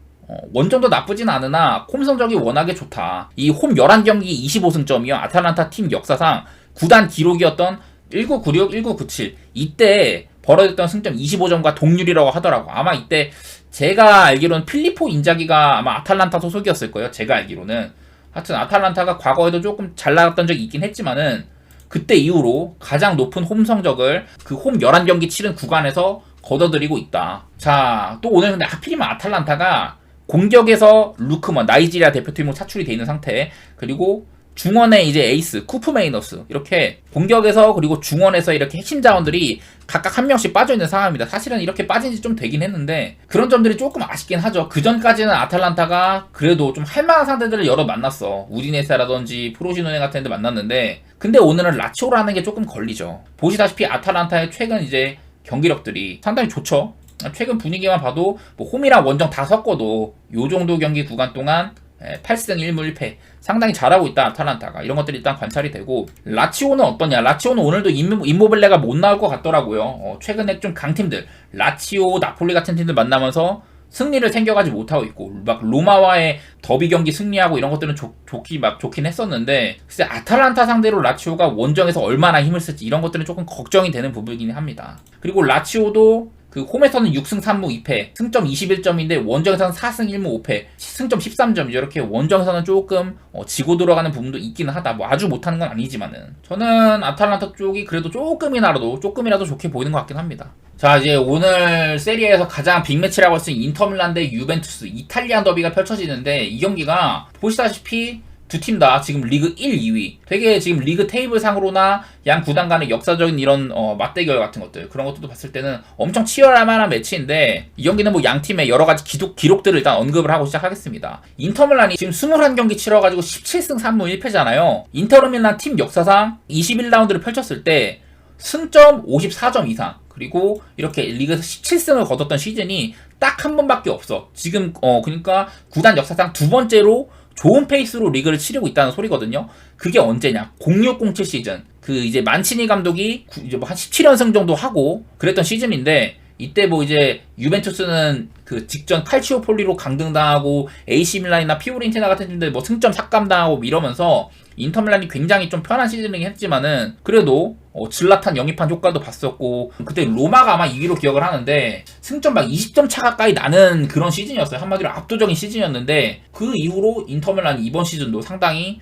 원정도 나쁘진 않으나 홈 성적이 워낙에 좋다. 이 홈 11경기 25승점이요. 아탈란타 팀 역사상 구단 기록이었던 1996, 1997 이때 벌어졌던 승점 25점과 동률이라고 하더라고. 아마 이때 제가 알기로는 필리포 인자기가 아마 아탈란타 소속이었을 거예요. 제가 알기로는. 하여튼 아탈란타가 과거에도 조금 잘 나갔던 적이 있긴 했지만은, 그때 이후로 가장 높은 홈 성적을 그 홈 11경기 치른 구간에서 거둬들이고 있다. 자, 또 오늘 근데 하필이면 아탈란타가 공격에서 루크먼, 나이지리아 대표팀으로 차출이 돼 있는 상태, 그리고 중원에 이제 에이스, 쿠프 메이너스 이렇게 공격에서 그리고 중원에서 이렇게 핵심 자원들이 각각 한 명씩 빠져있는 상황입니다. 사실은 이렇게 빠진 지 좀 되긴 했는데 그런 점들이 조금 아쉽긴 하죠. 그 전까지는 아탈란타가 그래도 좀 할만한 상대들을 여러 만났어. 우디네스라든지 프로시노네 같은 데 만났는데 근데 오늘은 라치오라는 게 조금 걸리죠. 보시다시피 아탈란타의 최근 이제 경기력들이 상당히 좋죠. 최근 분위기만 봐도 뭐 홈이랑 원정 다 섞어도 요 정도 경기 구간 동안 8승 1무 1패 상당히 잘하고 있다 아탈란타가. 이런 것들이 일단 관찰이 되고 라치오는 어떠냐. 라치오는 오늘도 임모빌레가 못 나올 것 같더라고요. 최근에 좀 강팀들 라치오, 나폴리 같은 팀들 만나면서 승리를 챙겨가지 못하고 있고 막 로마와의 더비 경기 승리하고 이런 것들은 좋긴 했었는데 글쎄 아탈란타 상대로 라치오가 원정에서 얼마나 힘을 쓸지 이런 것들은 조금 걱정이 되는 부분이긴 합니다. 그리고 라치오도 그 홈에서는 6승 3무 2패 승점 21점인데 원정에서는 4승 1무 5패 승점 13점이죠. 이렇게 원정에서는 조금 지고 들어가는 부분도 있기는 하다. 뭐 아주 못하는 건 아니지만은 저는 아탈란타 쪽이 그래도 조금이라도 좋게 보이는 것 같긴 합니다. 자, 이제 오늘 세리에에서 가장 빅매치라고 할 수 있는 인터밀란 대 유벤투스 이탈리안 더비가 펼쳐지는데 이 경기가 보시다시피 두 팀 다 지금 리그 1, 2위 되게 지금 리그 테이블 상으로나 양 구단 간의 역사적인 이런 맞대결 같은 것들 그런 것들도 봤을 때는 엄청 치열할 만한 매치인데 이 경기는 뭐 양 팀의 여러 가지 기록들을 일단 언급을 하고 시작하겠습니다. 인터밀란이 지금 21경기 치러가지고 17승 3무 1패잖아요. 인터밀란 팀 역사상 21라운드를 펼쳤을 때 승점 54점 이상 그리고 이렇게 리그에서 17승을 거뒀던 시즌이 딱 한 번밖에 없어. 지금 그러니까 구단 역사상 두 번째로 좋은 페이스로 리그를 치르고 있다는 소리거든요. 그게 언제냐? 0607 시즌. 그 이제 만치니 감독이 이제 뭐 한 17연승 정도 하고 그랬던 시즌인데 이때 뭐 이제 유벤투스는 그 직전 칼치오폴리로 강등당하고 AC 밀란이나 피오렌티나 같은 팀들 뭐 승점 삭감당하고 이러면서 인터밀란이 굉장히 좀 편한 시즌이긴 했지만은 그래도 질라탄 영입한 효과도 봤었고 그때 로마가 아마 2위로 기억을 하는데 승점 막 20점 차 가까이 나는 그런 시즌이었어요. 한마디로 압도적인 시즌이었는데 그 이후로 인터밀란이 이번 시즌도 상당히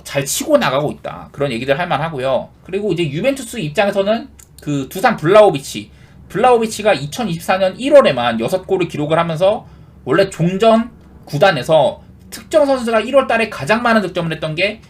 잘 치고 나가고 있다. 그런 얘기들 할 만하고요. 그리고 이제 유벤투스 입장에서는 그 두산 블라호비치가 2024년 1월에만 6골을 기록을 하면서 원래 종전 구단에서 특정 선수가 1월달에 가장 많은 득점을 했던 게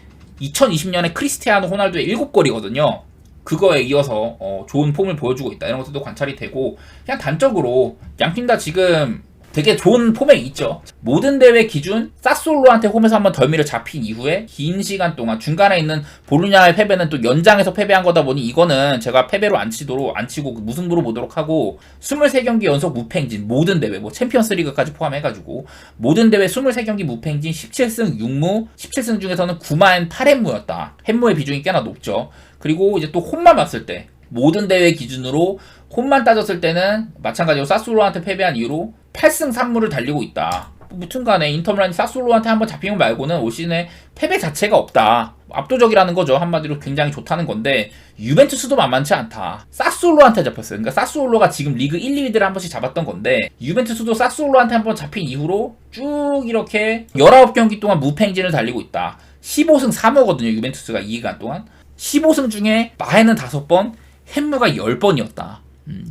2020년에 크리스티아노 호날두의 7골이거든요. 그거에 이어서 좋은 폼을 보여주고 있다. 이런 것들도 관찰이 되고 그냥 단적으로 양팀 다 지금 되게 좋은 폼에 있죠. 모든 대회 기준 사솔로한테 홈에서 한번 덜미를 잡힌 이후에 긴 시간 동안 중간에 있는 볼로냐의 패배는 또 연장에서 패배한 거다 보니 이거는 제가 패배로 안 치고 무승부로 보도록 하고 23경기 연속 무패행진 모든 대회 뭐 챔피언스리그까지 포함해가지고 모든 대회 23경기 무패행진 17승 6무 17승 중에서는 9만 8햄무였다. 햄무의 비중이 꽤나 높죠. 그리고 이제 또 홈만 봤을 때 모든 대회 기준으로 홈만 따졌을 때는 마찬가지로 사솔로한테 패배한 이후로 8승 3무를 달리고 있다. 무튼간에 인터밀란이 사솔로한테 한번 잡히는 말고는 올 시즌에 패배 자체가 없다. 압도적이라는 거죠. 한마디로 굉장히 좋다는 건데 유벤투스도 만만치 않다. 사솔로한테 잡혔어요. 그러니까 사솔로가 지금 리그 1, 2위들을 한 번씩 잡았던 건데 유벤투스도 사솔로한테 한번 잡힌 이후로 쭉 이렇게 19경기 동안 무패행진을 달리고 있다. 15승 3무거든요. 유벤투스가 이 기간 동안 15승 중에 마해는 5번, 햄무가 10번이었다.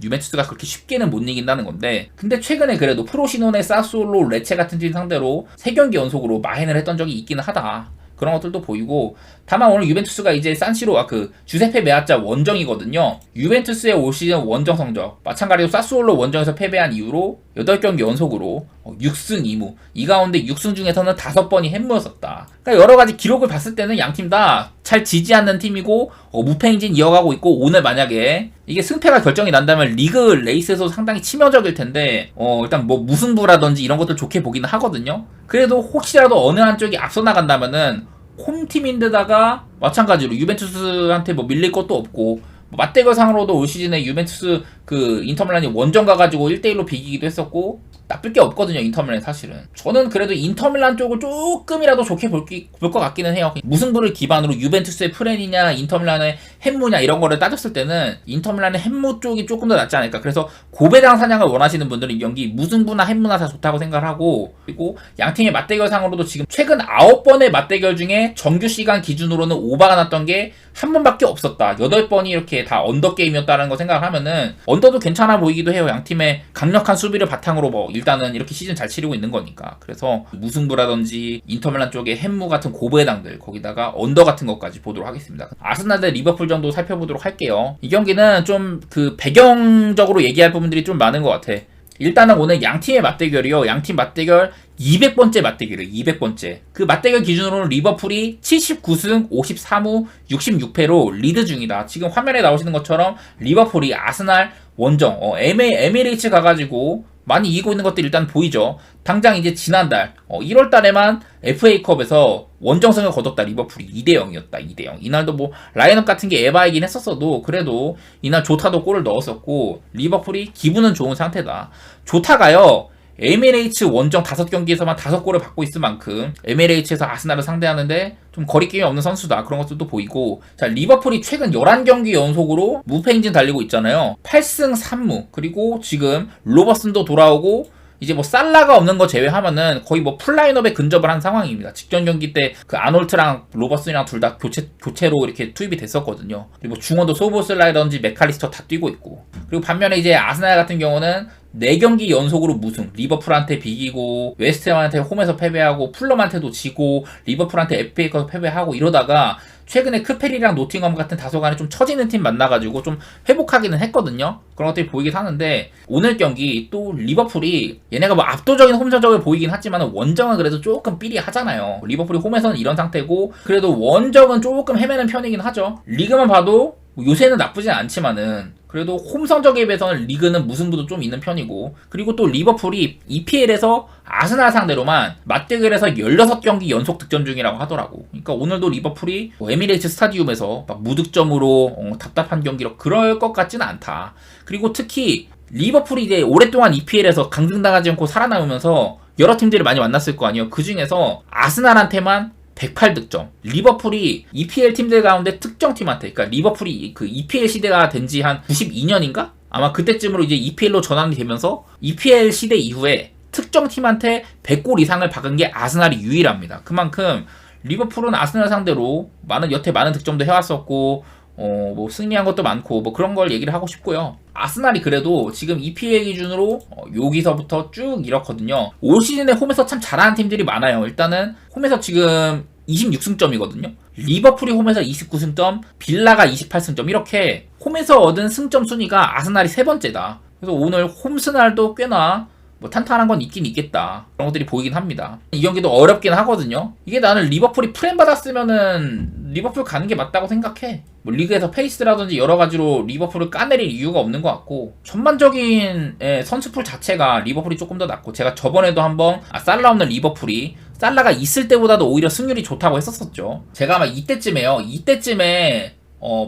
유벤투스가 그렇게 쉽게는 못 이긴다는 건데 근데 최근에 그래도 프로시노네, 사솔로, 레체 같은 팀 상대로 3경기 연속으로 마헨을 했던 적이 있기는 하다. 그런 것들도 보이고 다만 오늘 유벤투스가 이제 산시로 그 주세페 메아짜 원정이거든요. 유벤투스의 올 시즌 원정 성적 마찬가지로 사스올로 원정에서 패배한 이후로 8경기 연속으로 6승 2무 이 가운데 6승 중에서는 5번이 햄무였었다. 그러니까 여러가지 기록을 봤을 때는 양팀 다 잘 지지 않는 팀이고 무패행진 이어가고 있고 오늘 만약에 이게 승패가 결정이 난다면 리그 레이스에서 상당히 치명적일 텐데 일단 뭐 무승부라든지 이런 것들 좋게 보기는 하거든요. 그래도 혹시라도 어느 한쪽이 앞서 나간다면은 홈팀인데다가 마찬가지로 유벤투스한테 뭐 밀릴 것도 없고 맞대결 상으로도 올 시즌에 유벤투스 그 인터밀란이 원정 가가지고 1대1로 비기기도 했었고 나쁠 게 없거든요. 인터밀란 사실은 저는 그래도 인터밀란 쪽을 조금이라도 좋게 볼 것 같기는 해요. 무승부를 기반으로 유벤투스의 프렌이냐 인터밀란의 햄무냐 이런 거를 따졌을 때는 인터밀란의 햄무 쪽이 조금 더 낫지 않을까. 그래서 고배당 사냥을 원하시는 분들은 이 경기 무승부나 햄무나 다 좋다고 생각을 하고 그리고 양팀의 맞대결 상으로도 지금 최근 9번의 맞대결 중에 정규 시간 기준으로는 오바가 났던 게 한 번밖에 없었다. 8번이 이렇게 다 언더 게임이었다는 거 생각을 하면은 언더도 괜찮아 보이기도 해요. 양팀의 강력한 수비를 바탕으로 뭐 일단은 이렇게 시즌 잘 치르고 있는 거니까. 그래서 무승부라든지 인터밀란 쪽에 햄무 같은 고부의 당들, 거기다가 언더 같은 것까지 보도록 하겠습니다. 아스날 대 리버풀 정도 살펴보도록 할게요. 이 경기는 좀 그 배경적으로 얘기할 부분들이 좀 많은 것 같아. 일단은 오늘 양팀의 맞대결이요. 양팀 맞대결 200번째 맞대결이에요. 200번째. 그 맞대결 기준으로는 리버풀이 79승 53무 66패로 리드 중이다. 지금 화면에 나오시는 것처럼 리버풀이 아스날 원정 에미레이츠 가가지고 많이 이기고 있는 것들이 일단 보이죠. 당장 이제 지난달 1월달에만 FA컵에서 원정승을 거뒀다. 리버풀이 2대0이었다. 2대0. 이날도 뭐 라인업 같은 게 에바이긴 했었어도 그래도 이날 조타도 골을 넣었었고 리버풀이 기분은 좋은 상태다. 조타가요. 에미레이츠 원정 5경기에서만 5골을 받고 있을 만큼 에미레이츠에서 아스날을 상대하는데 좀 거리낌이 없는 선수다. 그런 것들도 보이고, 자, 리버풀이 최근 11경기 연속으로 무패 행진 달리고 있잖아요. 8승 3무. 그리고 지금 로버슨도 돌아오고 이제 뭐 살라가 없는 거 제외하면은 거의 뭐 풀라인업에 근접을 한 상황입니다. 직전 경기 때 그 아놀트랑 로버슨이랑 둘 다 교체로 이렇게 투입이 됐었거든요. 그리고 중원도 소보슬라이든지 메칼리스터 다 뛰고 있고. 그리고 반면에 이제 아스날 같은 경우는 4경기 연속으로 무승. 리버풀한테 비기고 웨스트햄한테 홈에서 패배하고 풀럼한테도 지고 리버풀한테 FA컵 패배하고 이러다가 최근에 크페리랑 노팅엄 같은 다소간에 좀 처지는 팀 만나가지고 좀 회복하기는 했거든요. 그런 것들이 보이긴 하는데 오늘 경기 또 리버풀이 얘네가 뭐 압도적인 홈 전적을 보이긴 하지만 원정은 그래도 조금 삐리하잖아요. 리버풀이 홈에서는 이런 상태고 그래도 원정은 조금 헤매는 편이긴 하죠. 리그만 봐도 요새는 나쁘진 않지만은 그래도 홈 성적에 비해서는 리그는 무승부도 좀 있는 편이고, 그리고 또 리버풀이 EPL에서 아스날 상대로만 맞대결에서 16경기 연속 득점 중이라고 하더라고. 그러니까 오늘도 리버풀이 에미레이츠 스타디움에서 막 무득점으로 답답한 경기로 그럴 것 같지는 않다. 그리고 특히 리버풀이 이제 오랫동안 EPL에서 강등당하지 않고 살아남으면서 여러 팀들을 많이 만났을 거 아니에요. 그 중에서 아스날한테만 108득점. 리버풀이 EPL 팀들 가운데 특정팀한테, 그러니까 리버풀이 그 EPL 시대가 된 지 한 92년인가? 아마 그때쯤으로 이제 EPL로 전환이 되면서 EPL 시대 이후에 특정팀한테 100골 이상을 박은 게 아스날이 유일합니다. 그만큼 리버풀은 아스날 상대로 여태 많은 득점도 해왔었고, 뭐 승리한 것도 많고 뭐 그런 걸 얘기를 하고 싶고요. 아스날이 그래도 지금 EPL 기준으로 여기서부터 쭉 이렇거든요. 올 시즌에 홈에서 참 잘하는 팀들이 많아요. 일단은 홈에서 지금 26승점이거든요. 리버풀이 홈에서 29승점, 빌라가 28승점, 이렇게 홈에서 얻은 승점 순위가 아스날이 3번째다. 그래서 오늘 홈스날도 꽤나 뭐 탄탄한 건 있긴 있겠다. 그런 것들이 보이긴 합니다. 이 경기도 어렵긴 하거든요. 이게 나는 리버풀이 프렘 받았으면은 리버풀 가는 게 맞다고 생각해. 뭐 리그에서 페이스라든지 여러 가지로 리버풀을 까내릴 이유가 없는 것 같고, 전반적인 선수풀 자체가 리버풀이 조금 더 낫고, 제가 저번에도 한번 살라 없는 리버풀이 살라가 있을 때보다도 오히려 승률이 좋다고 했었었죠. 제가 아마 이때쯤에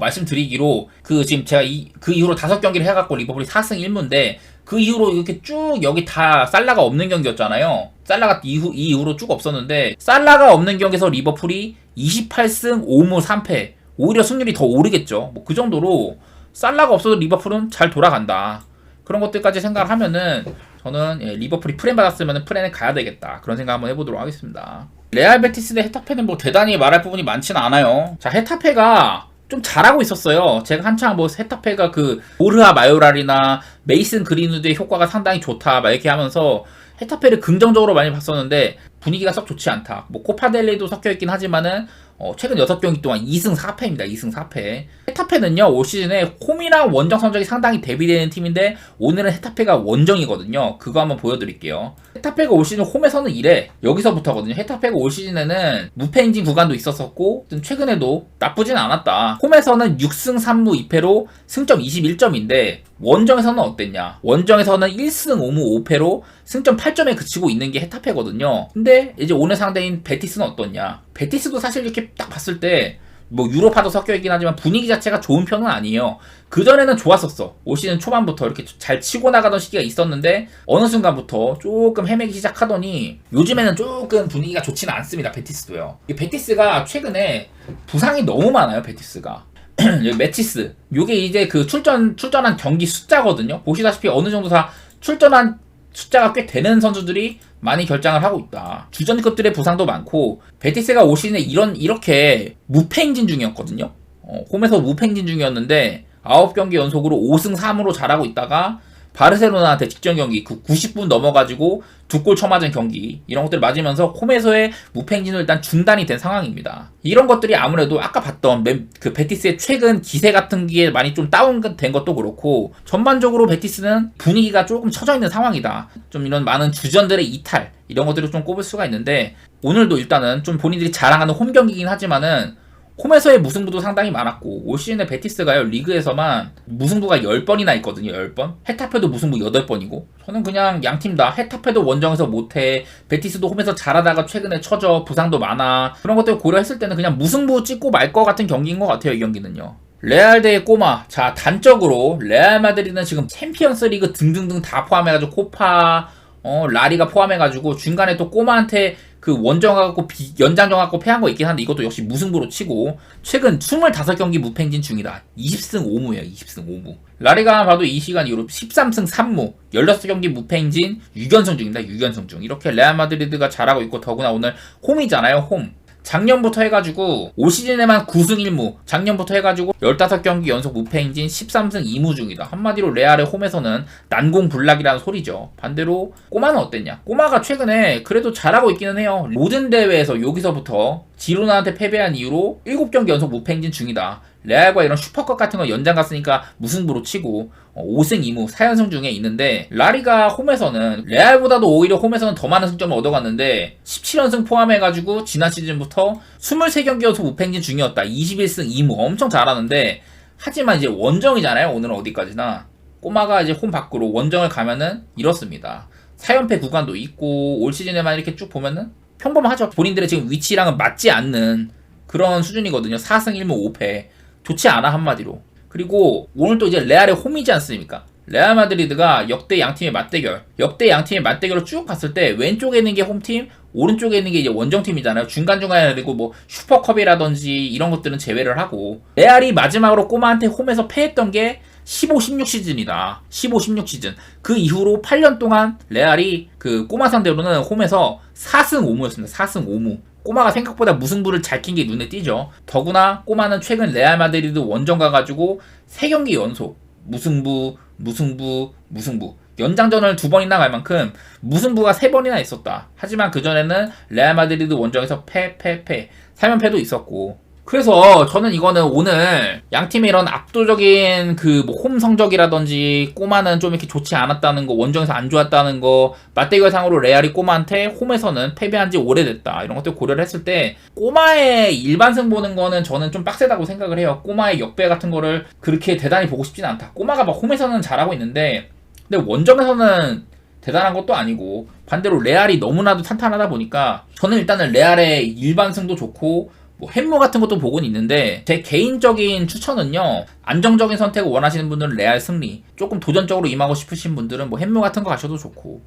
말씀드리기로 지금 제가 그 이후로 5경기를 해갖고 리버풀이 4승 1무인데 그 이후로 이렇게 쭉 여기 다 살라가 없는 경기였잖아요. 살라가 이 이후로 쭉 없었는데 살라가 없는 경기에서 리버풀이 28승 5무 3패, 오히려 승률이 더 오르겠죠. 뭐 그 정도로 살라가 없어도 리버풀은 잘 돌아간다. 그런 것들까지 생각을 하면은 저는 리버풀이 프렘 받았으면 프렘에 가야 되겠다. 그런 생각 한번 해보도록 하겠습니다. 레알 베티스 대 헤타페는 뭐 대단히 말할 부분이 많지는 않아요. 자, 헤타페가 좀 잘하고 있었어요. 제가 한창 뭐 헤타페가 보르하 마요랄이나 메이슨 그린우드의 효과가 상당히 좋다 막 이렇게 하면서 헤타페를 긍정적으로 많이 봤었는데 분위기가 썩 좋지 않다. 뭐 코파델레도 섞여있긴 하지만은 최근 6경기 동안 2승 4패입니다. 2승 4패. 헤타페는요, 올 시즌에 홈이랑 원정 성적이 상당히 대비되는 팀인데 오늘은 헤타페가 원정이거든요. 그거 한번 보여드릴게요. 헤타페가 올 시즌 홈에서는 이래. 여기서부터거든요. 헤타페가 올 시즌에는 무패 행진 구간도 있었었고 최근에도 나쁘진 않았다. 홈에서는 6승 3무 2패로 승점 21점인데 원정에서는 어땠냐? 원정에서는 1승 5무 5패로 승점 8점에 그치고 있는 게 헤타페거든요. 근데 이제 오늘 상대인 베티스는 어떻냐? 베티스도 사실 이렇게 딱 봤을 때 뭐 유로파도 섞여있긴 하지만 분위기 자체가 좋은 편은 아니에요. 그전에는 좋았었어. 올 시즌 초반부터 이렇게 잘 치고 나가던 시기가 있었는데 어느 순간부터 조금 헤매기 시작하더니 요즘에는 조금 분위기가 좋지는 않습니다. 베티스도요. 베티스가 최근에 부상이 너무 많아요. 베티스가. 여기 매치스. 요게 이제 출전한 경기 숫자거든요. 보시다시피 어느 정도 다 출전한 숫자가 꽤 되는 선수들이 많이 결장을 하고 있다. 주전급들의 부상도 많고, 베티스가 올 시즌에 이렇게 무패 행진 중이었거든요. 홈에서 무패 행진 중이었는데 9경기 연속으로 5승 3무로 잘하고 있다가 바르셀로나한테 직전 경기 그 90분 넘어가지고 2골 쳐맞은 경기 이런 것들 맞으면서 홈에서의 무패행진도 일단 중단이 된 상황입니다. 이런 것들이 아무래도 아까 봤던 그 베티스의 최근 기세 같은 게 많이 좀 다운된 것도 그렇고 전반적으로 베티스는 분위기가 조금 처져 있는 상황이다. 좀 이런 많은 주전들의 이탈 이런 것들을 좀 꼽을 수가 있는데 오늘도 일단은 좀 본인들이 자랑하는 홈 경기긴 하지만은 홈에서의 무승부도 상당히 많았고 올 시즌에 베티스가요 리그에서만 무승부가 10번이나 있거든요. 10번. 헤타페도 무승부 8번이고 저는 그냥 양팀 다 헤타페도 원정에서 못해 베티스도 홈에서 잘하다가 최근에 처져 부상도 많아 그런 것들 고려했을 때는 그냥 무승부 찍고 말 것 같은 경기인 것 같아요. 이 경기는요. 레알 대 꼬마. 자, 단적으로 레알 마드리드는 지금 챔피언스 리그 등등등 다 포함해가지고 코파 라리가 포함해가지고 중간에 또 꼬마한테 그 원정하고 연장전 갖고 패한 거 있긴 한데 이것도 역시 무승부로 치고 최근 25경기 무패행진 중이다. 20승 5무예요. 20승 5무. 라리가 봐도 이 시간 이후로 13승 3무 16경기 무패행진 6연승 중입니다. 6연승 중. 이렇게 레알 마드리드가 잘하고 있고 더구나 오늘 홈이잖아요. 홈. 작년부터 해가지고 올 시즌에만 9승 1무 작년부터 해가지고 15경기 연속 무패행진 13승 2무 중이다. 한마디로 레알의 홈에서는 난공불락이라는 소리죠. 반대로 꼬마는 어땠냐? 꼬마가 최근에 그래도 잘하고 있기는 해요. 모든 대회에서 여기서부터 지로나한테 패배한 이후로 7경기 연속 무패행진 중이다. 레알과 이런 슈퍼컵 같은 거 연장 갔으니까 무승부로 치고 5승 2무 4연승 중에 있는데 라리가 홈에서는 레알보다도 오히려 홈에서는 더 많은 승점을 얻어갔는데 17연승 포함해가지고 지난 시즌부터 23경기 연속 무패행진 중이었다. 21승 2무 엄청 잘하는데 하지만 이제 원정이잖아요. 오늘은 어디까지나 꼬마가 이제 홈 밖으로 원정을 가면은 이렇습니다. 4연패 구간도 있고 올 시즌에만 이렇게 쭉 보면은 평범하죠. 본인들의 지금 위치랑은 맞지 않는 그런 수준이거든요. 4승 1무 5패 좋지 않아 한마디로. 그리고 오늘 또 이제 레알의 홈이지 않습니까? 레알 마드리드가 역대 양팀의 맞대결을 쭉 봤을 때 왼쪽에 있는 게 홈팀, 오른쪽에 있는 게 이제 원정팀이잖아요. 중간중간에 그리고 뭐 슈퍼컵이라든지 이런 것들은 제외를 하고 레알이 마지막으로 꼬마한테 홈에서 패했던 게 15-16 시즌이다. 15-16 시즌. 그 이후로 8년 동안 레알이 그 꼬마 상대로는 홈에서 4승 5무였습니다. 4승 5무. 꼬마가 생각보다 무승부를 잘 낀 게 눈에 띄죠. 더구나 꼬마는 최근 레알 마드리드 원정 가가지고 3경기 연속 무승부 연장전을 2번이나 갈 만큼 무승부가 3번이나 있었다. 하지만 그전에는 레알 마드리드 원정에서 패 3연패도 있었고 그래서 저는 이거는 오늘 양팀의 이런 압도적인 그 뭐 홈 성적이라든지 꼬마는 좀 이렇게 좋지 않았다는 거 원정에서 안 좋았다는 거 맞대결상으로 레알이 꼬마한테 홈에서는 패배한 지 오래됐다 이런 것들 고려를 했을 때 꼬마의 일반승 보는 거는 저는 좀 빡세다고 생각을 해요. 꼬마의 역배 같은 거를 그렇게 대단히 보고 싶진 않다. 꼬마가 막 홈에서는 잘하고 있는데 근데 원정에서는 대단한 것도 아니고 반대로 레알이 너무나도 탄탄하다 보니까 저는 일단은 레알의 일반승도 좋고 뭐 햄무 같은 것도 보고는 있는데 제 개인적인 추천은요 안정적인 선택을 원하시는 분들은 레알 승리 조금 도전적으로 임하고 싶으신 분들은 뭐 햄무 같은 거 가셔도 좋고